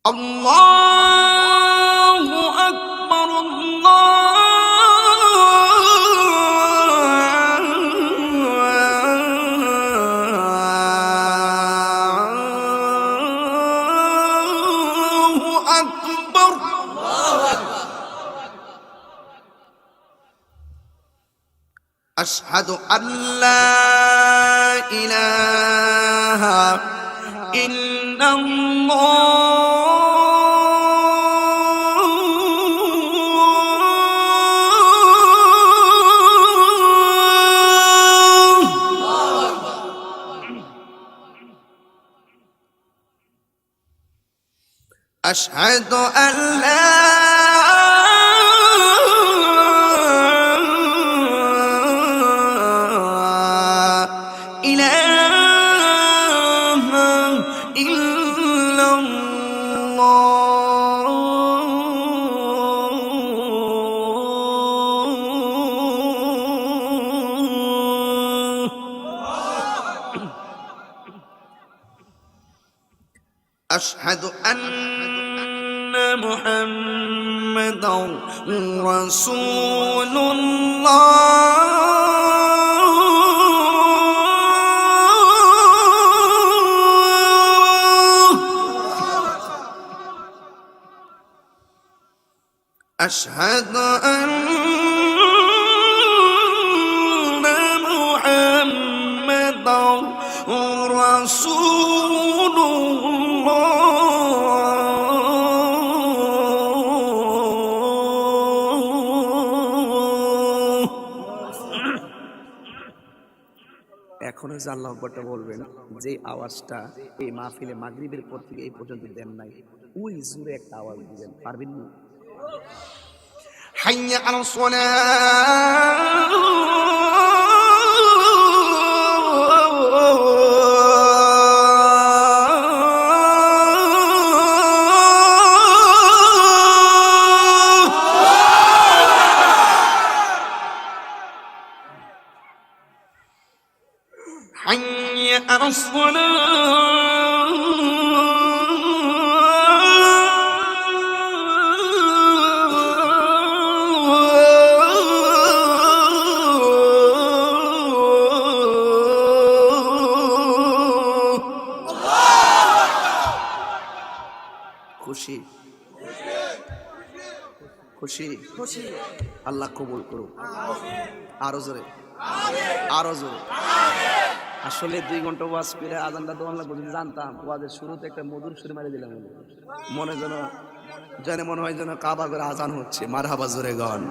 আল্লাহু আকবার, আল্লাহু আকবার। আশহাদু আল্লা ইলাহা ইল্লাল্লাহ। أشهد أن لا إله إلا الله. أشهد أن محمدا رسول الله. أشهد أن محمدا رسول الله. এখনো যে আল্লাহু আকবারটা বলবেন, যে আওয়াজটা এই মাহফিলে মাগরিবের পর থেকে এই পর্যন্ত দেন নাই, ওই জোরে একটা আওয়াজ দিবেন, পারবেন না? হাইয়া আলাস সালাহ। حي على খুশি খুশি খুশি, আল্লাহ কবুল করুক। আরো জোরে, আরো জোরে। আসলে 2 ঘন্টা ওয়াজ করে আজানটা দেওয়া লাগবে। যদি জানতাম ওয়াজের শুরুতে একটা মধুর সুরে মারি দিলাম, মনে যেন মনে হয় যেন কাবা করে আজান হচ্ছে। মারহাবা জোরে গান।